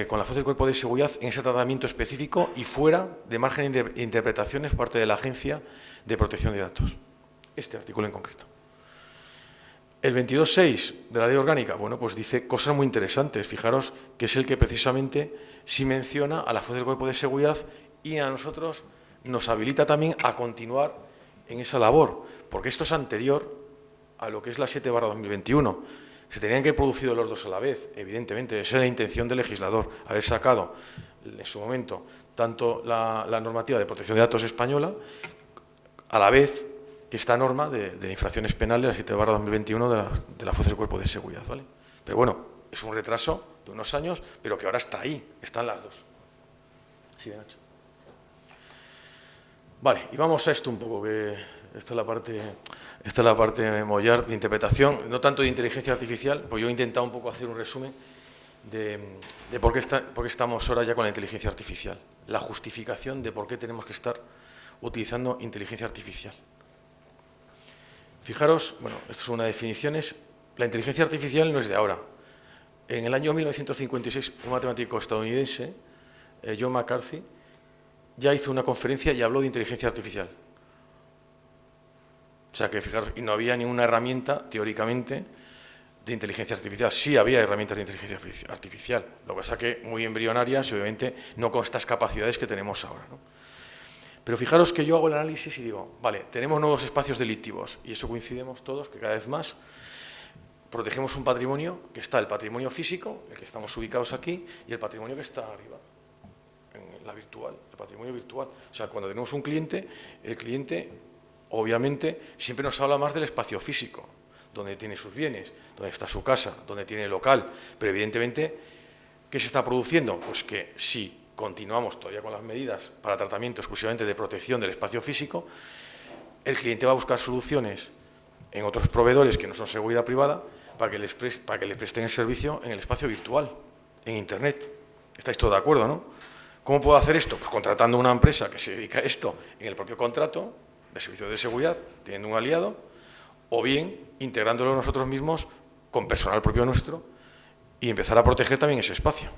con la fuerza del Cuerpo de Seguridad, en ese tratamiento específico y fuera de margen de interpretaciones por parte de la Agencia de Protección de Datos. Este artículo en concreto. El 22.6 de la Ley Orgánica, bueno, pues dice cosas muy interesantes. Fijaros que es el que precisamente sí menciona a la fuerza del Cuerpo de Seguridad y a nosotros nos habilita también a continuar en esa labor, porque esto es anterior a lo que es la 7/2021. Se tenían que haber producido los dos a la vez, evidentemente. Esa era la intención del legislador, haber sacado en su momento tanto la normativa de protección de datos española, a la vez que esta norma de infracciones penales, la 7/2021 de la Fuerza del Cuerpo de Seguridad, ¿vale? Pero bueno, es un retraso de unos años, pero que ahora está ahí, están las dos. Sí, Nacho. Vale, y vamos a esto un poco, que esta es la parte mollar de interpretación, no tanto de inteligencia artificial, pues yo he intentado un poco hacer un resumen de por qué estamos ahora ya con la inteligencia artificial, la justificación de por qué tenemos que estar utilizando inteligencia artificial. Fijaros, bueno, esto es una definición, la inteligencia artificial no es de ahora. En el año 1956, un matemático estadounidense, John McCarthy, ya hizo una conferencia y habló de inteligencia artificial. O sea que, fijaros, y no había ninguna herramienta, teóricamente, de inteligencia artificial. Sí había herramientas de inteligencia artificial, lo que pasa que muy embrionarias y obviamente no con estas capacidades que tenemos ahora, ¿no? Pero fijaros que yo hago el análisis y digo, vale, tenemos nuevos espacios delictivos, y eso coincidimos todos, que cada vez más protegemos un patrimonio que está el patrimonio físico, el que estamos ubicados aquí, y el patrimonio que está arriba, en la virtual, el patrimonio virtual. O sea, cuando tenemos un cliente, el cliente, obviamente, siempre nos habla más del espacio físico, donde tiene sus bienes, donde está su casa, donde tiene el local, pero evidentemente, ¿qué se está produciendo? Pues que si continuamos todavía con las medidas para tratamiento exclusivamente de protección del espacio físico, el cliente va a buscar soluciones en otros proveedores que no son seguridad privada para que le presten el servicio en el espacio virtual, en Internet. ¿Estáis todos de acuerdo, no? ¿Cómo puedo hacer esto? Pues contratando una empresa que se dedica a esto en el propio contrato de servicio de seguridad, teniendo un aliado, o bien integrándolo nosotros mismos con personal propio nuestro y empezar a proteger también ese espacio.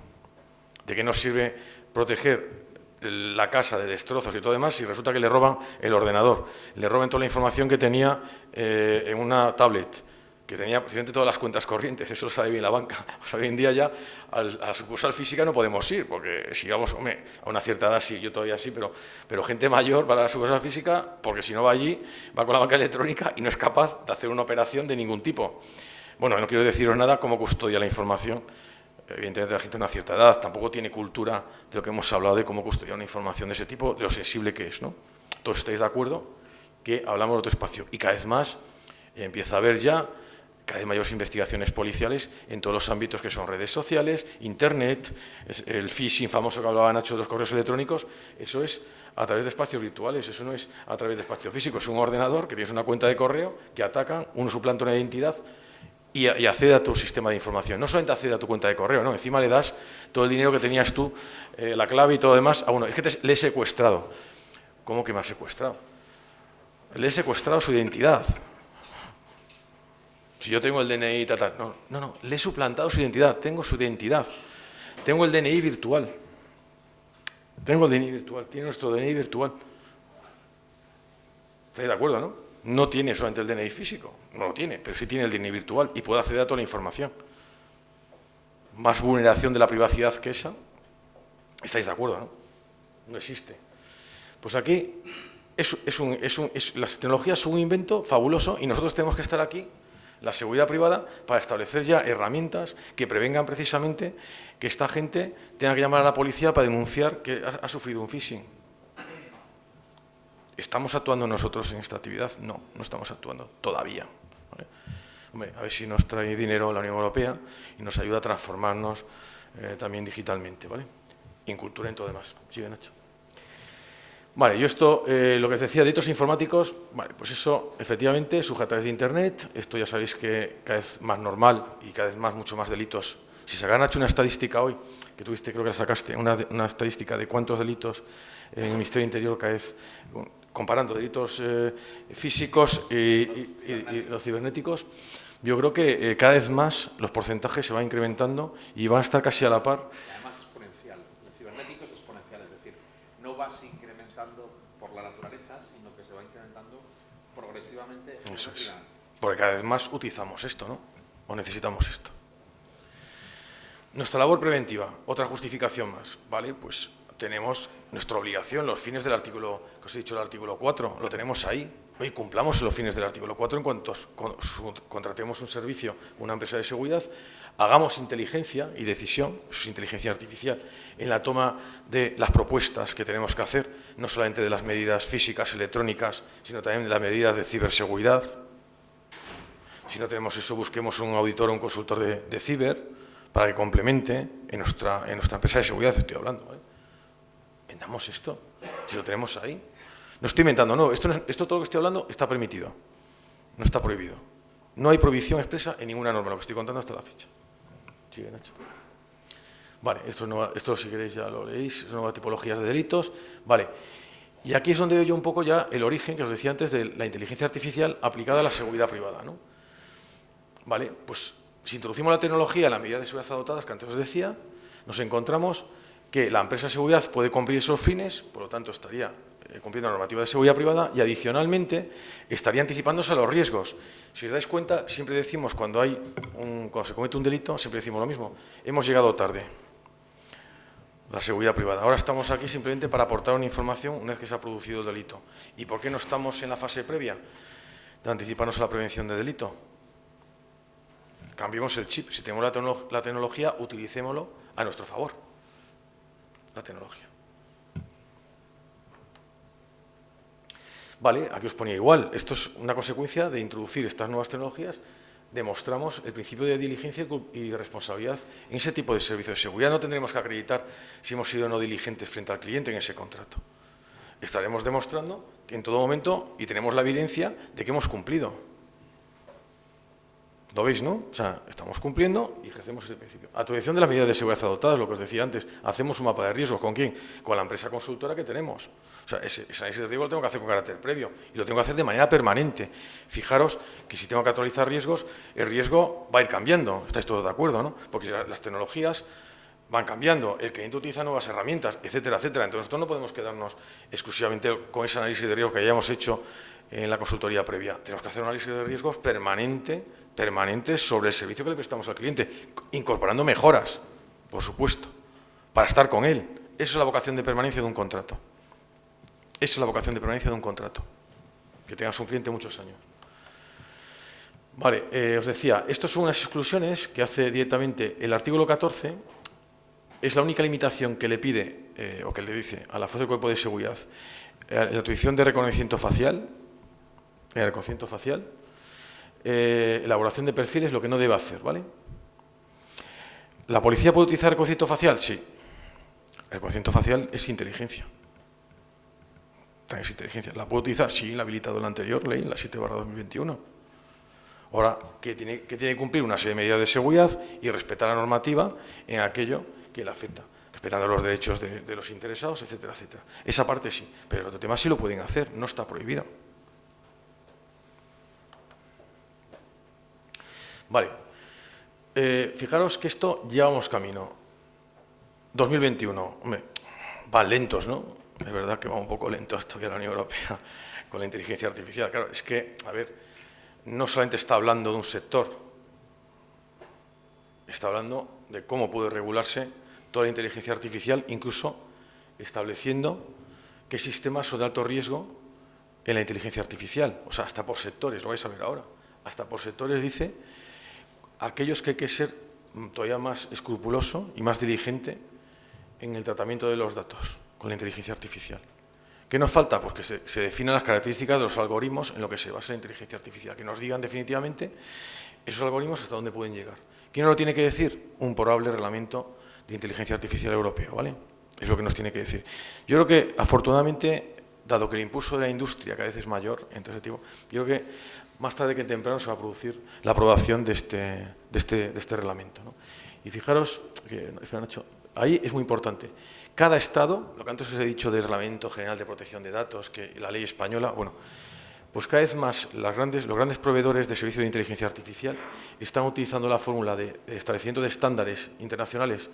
¿De qué nos sirve proteger la casa de destrozos y todo demás si resulta que le roban el ordenador, le roban toda la información que tenía en una tablet, que tenía precisamente todas las cuentas corrientes? Eso lo sabe bien la banca. O sea, hoy en día ya a la sucursal física no podemos ir, porque si vamos, hombre, a una cierta edad sí, yo todavía sí, pero gente mayor va a la sucursal física, porque si no va allí, va con la banca electrónica y no es capaz de hacer una operación de ningún tipo. Bueno, no quiero deciros nada cómo custodia la información. Evidentemente la gente de una cierta edad tampoco tiene cultura de lo que hemos hablado de cómo custodiar una información de ese tipo, de lo sensible que es, ¿no? Todos estáis de acuerdo que hablamos de otro espacio y cada vez más empieza a haber ya cada vez mayores investigaciones policiales en todos los ámbitos que son redes sociales, Internet, el phishing famoso que hablaba Nacho de los correos electrónicos. Eso es a través de espacios virtuales, eso no es a través de espacio físico, es un ordenador que tienes una cuenta de correo que atacan, uno suplanta una identidad y accede a tu sistema de información. No solamente accede a tu cuenta de correo, no, encima le das todo el dinero que tenías tú, la clave y todo lo demás a uno. Es que le he secuestrado. ¿Cómo que me ha secuestrado? Le he secuestrado su identidad. Si yo tengo el DNI y tal, no, le he suplantado su identidad, tengo su identidad. Tengo el DNI virtual. Tengo el DNI virtual, tiene nuestro DNI virtual. ¿Estáis de acuerdo, no? No tiene solamente el DNI físico, no lo tiene, pero sí tiene el DNI virtual y puede acceder a toda la información. Más vulneración de la privacidad que esa, ¿estáis de acuerdo, no? No existe. Pues aquí las tecnologías son un invento fabuloso y nosotros tenemos que estar aquí, la seguridad privada, para establecer ya herramientas que prevengan precisamente que esta gente tenga que llamar a la policía para denunciar que ha sufrido un phishing. ¿Estamos actuando nosotros en esta actividad? No, no estamos actuando todavía. ¿Vale? Hombre, a ver si nos trae dinero la Unión Europea y nos ayuda a transformarnos también digitalmente, ¿vale? Y en cultura y en todo demás. Sigue, Nacho. Vale, yo esto, lo que os decía, delitos informáticos, vale, pues eso, efectivamente, surge a través de Internet. Esto ya sabéis que cada vez más normal y cada vez más, mucho más delitos. Si se han hecho una estadística hoy, que tuviste, creo que la sacaste, una estadística de cuántos delitos en el Ministerio del Interior cada vez, comparando delitos físicos y los cibernéticos, yo creo que cada vez más los porcentajes se van incrementando y van a estar casi a la par. Además exponencial. El cibernético es exponencial, es decir, no vas incrementando por la naturaleza, sino que se va incrementando progresivamente. Eso es. Porque cada vez más utilizamos esto, ¿no? O necesitamos esto. Nuestra labor preventiva, otra justificación más, ¿vale? Pues tenemos nuestra obligación, los fines del artículo, que os he dicho, el artículo 4, lo tenemos ahí. Hoy cumplamos los fines del artículo 4 en cuanto contratemos un servicio, una empresa de seguridad, hagamos inteligencia y decisión, es inteligencia artificial, en la toma de las propuestas que tenemos que hacer, no solamente de las medidas físicas, electrónicas, sino también de las medidas de ciberseguridad. Si no tenemos eso, busquemos un auditor o un consultor de ciber para que complemente en nuestra empresa de seguridad, estoy hablando, ¿vale? Vendamos esto, si lo tenemos ahí. No estoy inventando, no, esto todo lo que estoy hablando está permitido, no está prohibido. No hay prohibición expresa en ninguna norma, lo que estoy contando hasta la fecha. Sigue, Nacho. Vale, esto si queréis ya lo leéis, son nuevas tipologías de delitos. Vale, y aquí es donde veo yo un poco ya el origen que os decía antes de la inteligencia artificial aplicada a la seguridad privada, ¿no? Vale, pues si introducimos la tecnología en la medida de seguridad adoptadas que antes os decía, nos encontramos que la empresa de seguridad puede cumplir esos fines, por lo tanto estaría cumpliendo la normativa de seguridad privada y adicionalmente estaría anticipándose a los riesgos. Si os dais cuenta, siempre decimos cuando se comete un delito, siempre decimos lo mismo, hemos llegado tarde, la seguridad privada. Ahora estamos aquí simplemente para aportar una información una vez que se ha producido el delito. ¿Y por qué no estamos en la fase previa de anticiparnos a la prevención de delito? cambiemos el chip. Si tenemos la tecnología, utilicémoslo a nuestro favor. La tecnología. Vale, aquí os ponía igual. Esto es una consecuencia de introducir estas nuevas tecnologías. Demostramos el principio de diligencia y responsabilidad en ese tipo de servicios de seguridad. No tendremos que acreditar si hemos sido o no diligentes frente al cliente en ese contrato. Estaremos demostrando que en todo momento, y tenemos la evidencia de que hemos cumplido. ¿Lo veis, no? O sea, estamos cumpliendo y ejercemos ese principio. Actualización de las medidas de seguridad adoptadas, lo que os decía antes. Hacemos un mapa de riesgos. ¿Con quién? Con la empresa consultora que tenemos. O sea, ese análisis de riesgo lo tengo que hacer con carácter previo y lo tengo que hacer de manera permanente. Fijaros que si tengo que actualizar riesgos, el riesgo va a ir cambiando. ¿Estáis todos de acuerdo, no? Porque las tecnologías van cambiando, el cliente utiliza nuevas herramientas, etcétera, etcétera. Entonces nosotros no podemos quedarnos exclusivamente con ese análisis de riesgo que hayamos hecho en la consultoría previa. Tenemos que hacer un análisis de riesgos permanente sobre el servicio que le prestamos al cliente, incorporando mejoras, por supuesto, para estar con él. Esa es la vocación de permanencia de un contrato. Esa es la vocación de permanencia de un contrato. Que tengas un cliente muchos años. Vale, os decía, estas son unas exclusiones que hace directamente el artículo 14. Es la única limitación que le pide, o que le dice a la fuerza del cuerpo de seguridad, la utilización de reconocimiento facial, elaboración de perfiles, lo que no debe hacer, ¿vale? ¿La policía puede utilizar reconocimiento facial? Sí. El reconocimiento facial es inteligencia. También es inteligencia. ¿La puede utilizar? Sí, la ha habilitado la anterior ley, la 7/2021. Ahora, que tiene que cumplir una serie de medidas de seguridad y respetar la normativa en aquello que le afecta, respetando los derechos de los interesados, etcétera, etcétera. Esa parte sí, pero el otro tema sí lo pueden hacer, no está prohibido. Vale, fijaros que esto llevamos camino. 2021, hombre, van lentos, ¿no? Es verdad que va un poco lentos todavía la Unión Europea con la inteligencia artificial. Claro, es que, a ver, no solamente está hablando de un sector, está hablando de cómo puede regularse toda la inteligencia artificial, incluso estableciendo qué sistemas son de alto riesgo en la inteligencia artificial. O sea, hasta por sectores, lo vais a ver ahora. Hasta por sectores dice aquellos que hay que ser todavía más escrupuloso y más diligente en el tratamiento de los datos con la inteligencia artificial. ¿Qué nos falta? Pues que se definan las características de los algoritmos en lo que se basa la inteligencia artificial, que nos digan definitivamente esos algoritmos hasta dónde pueden llegar. ¿Quién nos lo tiene que decir? Un probable reglamento de inteligencia artificial europeo, ¿vale? Es lo que nos tiene que decir. Yo creo que, afortunadamente, dado que el impulso de la industria cada vez es mayor en todo ese tipo, yo creo que más tarde que temprano se va a producir la aprobación de este reglamento, ¿no? Y fijaros, Nacho, ahí es muy importante. Cada Estado, lo que antes os he dicho del Reglamento General de Protección de Datos, que la ley española, bueno, pues cada vez más los grandes proveedores de servicios de inteligencia artificial están utilizando la fórmula de establecimiento de estándares internacionales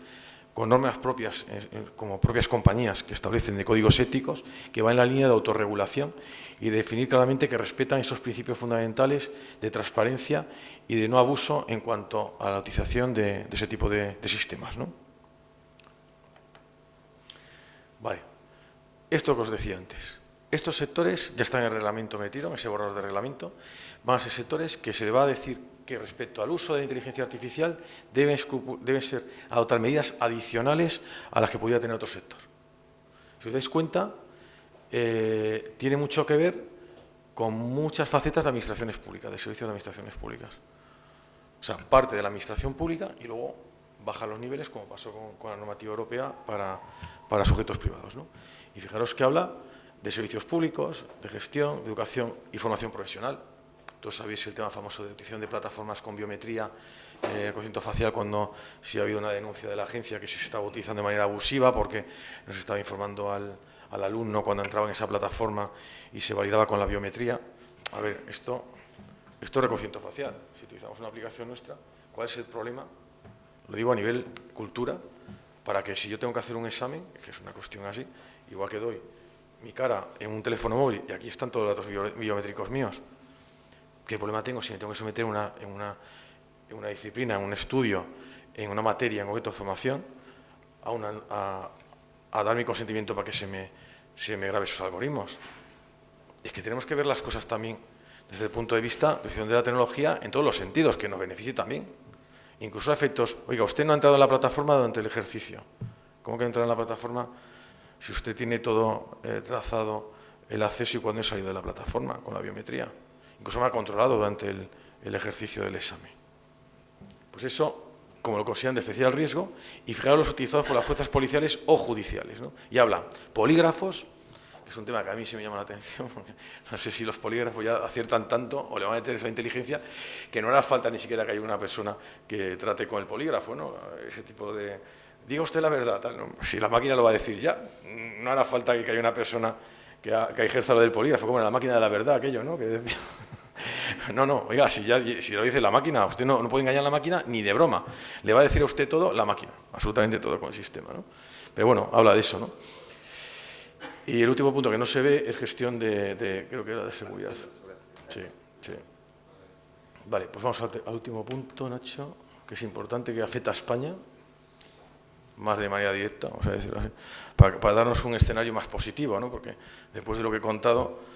con normas propias, como propias compañías que establecen de códigos éticos, que van en la línea de autorregulación y de definir claramente que respetan esos principios fundamentales de transparencia y de no abuso en cuanto a la utilización de ese tipo de sistemas, ¿no? Vale, esto que os decía antes. Estos sectores ya están en el reglamento metido, en ese borrador de reglamento. Van a ser sectores que se le va a decir que respecto al uso de la inteligencia artificial deben ser adoptar medidas adicionales a las que pudiera tener otro sector. Si os dais cuenta, tiene mucho que ver con muchas facetas de administraciones públicas, de servicios de administraciones públicas. O sea, parte de la administración pública y luego baja los niveles, como pasó con la normativa europea para sujetos privados, ¿no? Y fijaros que habla de servicios públicos, de gestión, de educación y formación profesional. Todos sabéis el tema famoso de utilización de plataformas con biometría, reconocimiento facial, cuando sí ha habido una denuncia de la agencia que se estaba utilizando de manera abusiva porque nos estaba informando al alumno cuando entraba en esa plataforma y se validaba con la biometría. A ver, esto es reconocimiento facial. Si utilizamos una aplicación nuestra, ¿cuál es el problema? Lo digo a nivel cultura, para que si yo tengo que hacer un examen, que es una cuestión así, igual que doy mi cara en un teléfono móvil y aquí están todos los datos biométricos míos, ¿qué problema tengo si me tengo que someter en una disciplina, en un estudio, en una materia, en concreto de formación, a dar mi consentimiento para que se me grabe esos algoritmos? Es que tenemos que ver las cosas también desde el punto de vista de la utilización de la tecnología en todos los sentidos, que nos beneficie también, incluso a efectos, oiga, usted no ha entrado en la plataforma durante el ejercicio. ¿Cómo que entra en la plataforma si usted tiene todo trazado el acceso y cuando he salido de la plataforma con la biometría? Incluso me ha controlado durante el ejercicio del examen. Pues eso, como lo consideran de especial riesgo, y fijaros los utilizados por las fuerzas policiales o judiciales, ¿no? Y habla polígrafos, que es un tema que a mí sí me llama la atención, porque no sé si los polígrafos ya aciertan tanto o le van a meter esa inteligencia, que no hará falta ni siquiera que haya una persona que trate con el polígrafo, ¿no? Ese tipo de... Diga usted la verdad, tal, ¿no? Si la máquina lo va a decir ya, no hará falta que haya una persona que ejerza lo del polígrafo, como en la máquina de la verdad, aquello, ¿no? Que decía... No, oiga, si lo dice la máquina, usted no puede engañar a la máquina ni de broma. Le va a decir a usted todo la máquina, absolutamente todo con el sistema, ¿no? Pero bueno, habla de eso, ¿no? Y el último punto que no se ve es gestión creo que era de seguridad. Sí. Vale, pues vamos al último punto, Nacho, que es importante, que afecta a España, más de manera directa, vamos a decirlo así, para darnos un escenario más positivo, ¿no? Porque después de lo que he contado,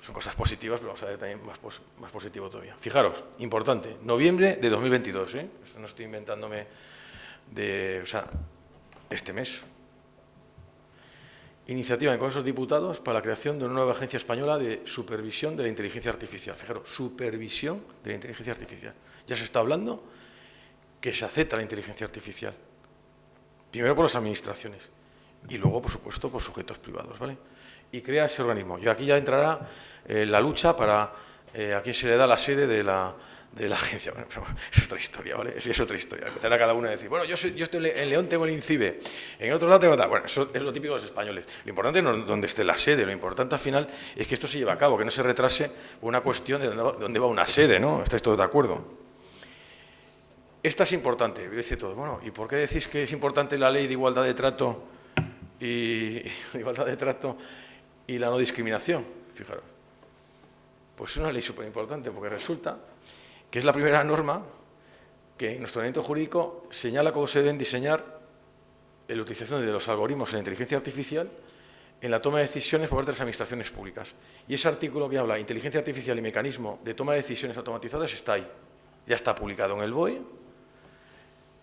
son cosas positivas, pero vamos a ver también más positivo todavía. Fijaros, importante, noviembre de 2022, ¿eh? Esto no estoy inventándome este mes. Iniciativa en el Congreso de Diputados para la creación de una nueva agencia española de supervisión de la inteligencia artificial. Fijaros, supervisión de la inteligencia artificial. Ya se está hablando que se acepta la inteligencia artificial. Primero por las administraciones y luego, por supuesto, por sujetos privados, ¿vale? Y crea ese organismo. Y aquí ya entrará la lucha para a quién se le da la sede de la agencia. Bueno, pero es otra historia, ¿vale? Es otra historia. Empezará cada uno a decir, bueno, yo estoy en León, tengo el INCIBE, en otro lado tengo tal. Bueno, eso es lo típico de los españoles. Lo importante no es donde esté la sede, lo importante al final es que esto se lleve a cabo, que no se retrase por una cuestión de dónde va una sede, ¿no? ¿Estáis todos de acuerdo? Esta es importante, dice todo. Bueno, ¿y por qué decís que es importante la ley de igualdad de trato y la no discriminación? Fijaros. Pues es una ley súper importante porque resulta que es la primera norma que en nuestro ordenamiento jurídico señala cómo se deben diseñar la utilización de los algoritmos en la inteligencia artificial en la toma de decisiones por parte de las administraciones públicas. Y ese artículo que habla de inteligencia artificial y mecanismo de toma de decisiones automatizadas está ahí. Ya está publicado en el BOE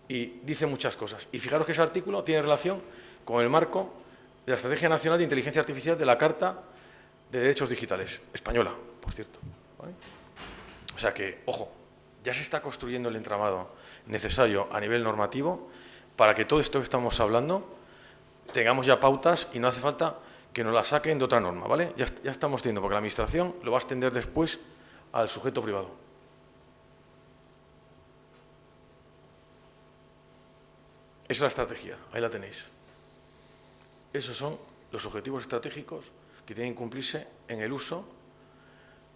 y dice muchas cosas. Y fijaros que ese artículo tiene relación con el marco de la Estrategia Nacional de Inteligencia Artificial de la Carta de Derechos Digitales, española, por cierto. ¿Vale? O sea que, ojo, ya se está construyendo el entramado necesario a nivel normativo para que todo esto que estamos hablando tengamos ya pautas y no hace falta que nos la saquen de otra norma, ¿vale? Ya estamos teniendo, porque la Administración lo va a extender después al sujeto privado. Esa es la estrategia, ahí la tenéis. Esos son los objetivos estratégicos que tienen que cumplirse en el uso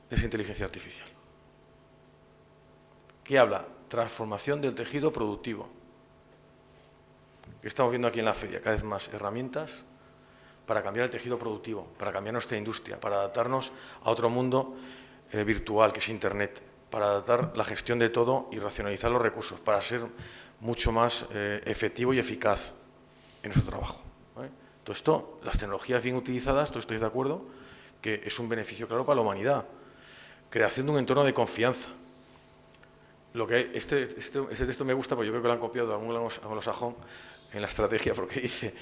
de esa inteligencia artificial. ¿Qué habla? Transformación del tejido productivo. Que estamos viendo aquí en la feria, cada vez más herramientas para cambiar el tejido productivo, para cambiar nuestra industria, para adaptarnos a otro mundo virtual, que es Internet, para adaptar la gestión de todo y racionalizar los recursos, para ser mucho más efectivo y eficaz en nuestro trabajo, ¿vale? Todo esto, las tecnologías bien utilizadas, ¿todos estáis de acuerdo? Que es un beneficio claro para la humanidad. Creación de un entorno de confianza. Este texto me gusta porque yo creo que lo han copiado de algún anglosajón en la estrategia, porque dice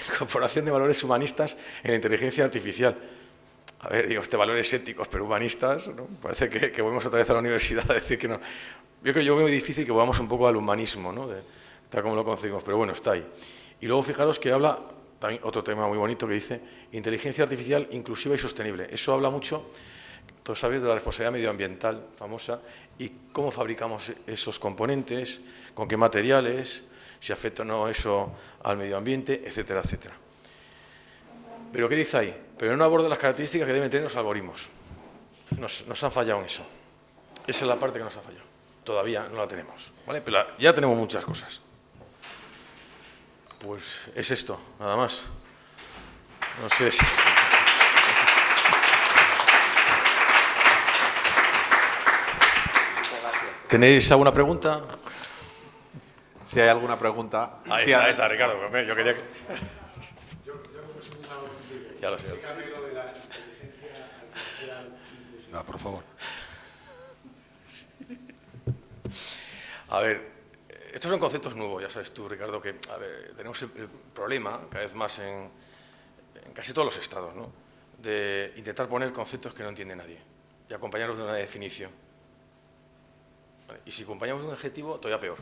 incorporación de valores humanistas en la inteligencia artificial. A ver, digo, valores éticos, pero humanistas, ¿no? Parece que volvemos otra vez a la universidad a decir que no. Yo veo muy difícil que volvamos un poco al humanismo, ¿no? Tal como lo concebimos, pero bueno, está ahí. Y luego fijaros que habla, también otro tema muy bonito que dice, inteligencia artificial inclusiva y sostenible. Eso habla mucho, todos sabéis, de la responsabilidad medioambiental famosa y cómo fabricamos esos componentes, con qué materiales, si afecta o no eso al medio ambiente, etcétera, etcétera. Pero ¿qué dice ahí? Pero no aborda las características que deben tener los algoritmos. Nos han fallado en eso. Esa es la parte que nos ha fallado. Todavía no la tenemos, ¿vale? Pero ya tenemos muchas cosas. Pues es esto, nada más. No sé si... ¿Tenéis alguna pregunta? Si hay alguna pregunta... Ahí está, Ricardo. Yo quería que... Ya lo sé. No, por favor. A ver, estos son conceptos nuevos, ya sabes tú, Ricardo, que a ver, tenemos el problema cada vez más en casi todos los estados, ¿no?, de intentar poner conceptos que no entiende nadie y acompañarlos de una definición. ¿Vale? Y si acompañamos de un adjetivo, todavía peor.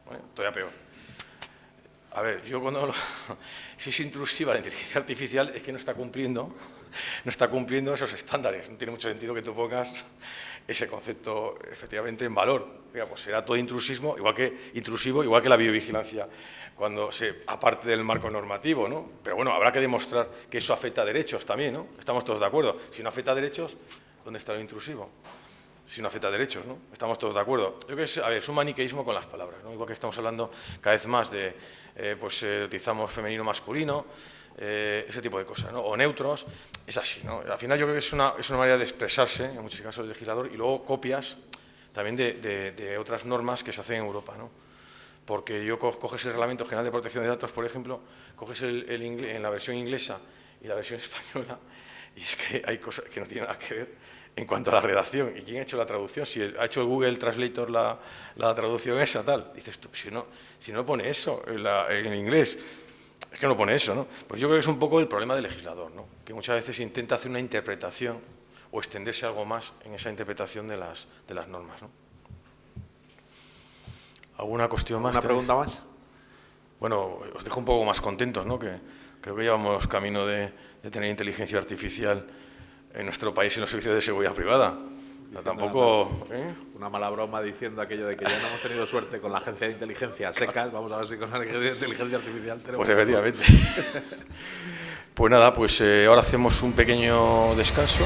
¿Vale? Todavía peor. A ver, yo cuando si es intrusiva la inteligencia artificial es que no está cumpliendo esos estándares. No tiene mucho sentido que tú pongas ese concepto efectivamente en valor. Pues será todo intrusivo, igual que la biovigilancia, cuando aparte del marco normativo, ¿no? Pero bueno, habrá que demostrar que eso afecta a derechos también, ¿no? Estamos todos de acuerdo. Si no afecta a derechos, ¿dónde está lo intrusivo? Si no afecta a derechos, ¿no? Estamos todos de acuerdo. Yo creo que es un maniqueísmo con las palabras, ¿no? Igual que estamos hablando cada vez más de, utilizamos femenino masculino, ese tipo de cosas, ¿no? O neutros, es así, ¿no? Al final yo creo que es una manera de expresarse, en muchos casos del legislador, y luego copias también de otras normas que se hacen en Europa, ¿no? Porque coges el Reglamento General de Protección de Datos, por ejemplo, coges en la versión inglesa y la versión española, y es que hay cosas que no tienen nada que ver en cuanto a la redacción. ¿Y quién ha hecho la traducción? Si ha hecho el Google Translator la traducción esa, tal. Dices tú, si no pone eso en inglés, es que no pone eso, ¿no? Pues yo creo que es un poco el problema del legislador, ¿no? Que muchas veces intenta hacer una interpretación o extenderse algo más en esa interpretación de las normas, ¿no? ¿Alguna cuestión más? ¿Una pregunta más? Bueno, os dejo un poco más contentos, ¿no? Que creo que llevamos camino de tener inteligencia artificial en nuestro país en los servicios de seguridad privada. No, tampoco... Una mala broma diciendo aquello de que ya no hemos tenido suerte con la agencia de inteligencia secas, vamos a ver si con la agencia de inteligencia artificial tenemos... Pues efectivamente. Pues nada, pues ahora hacemos un pequeño descanso.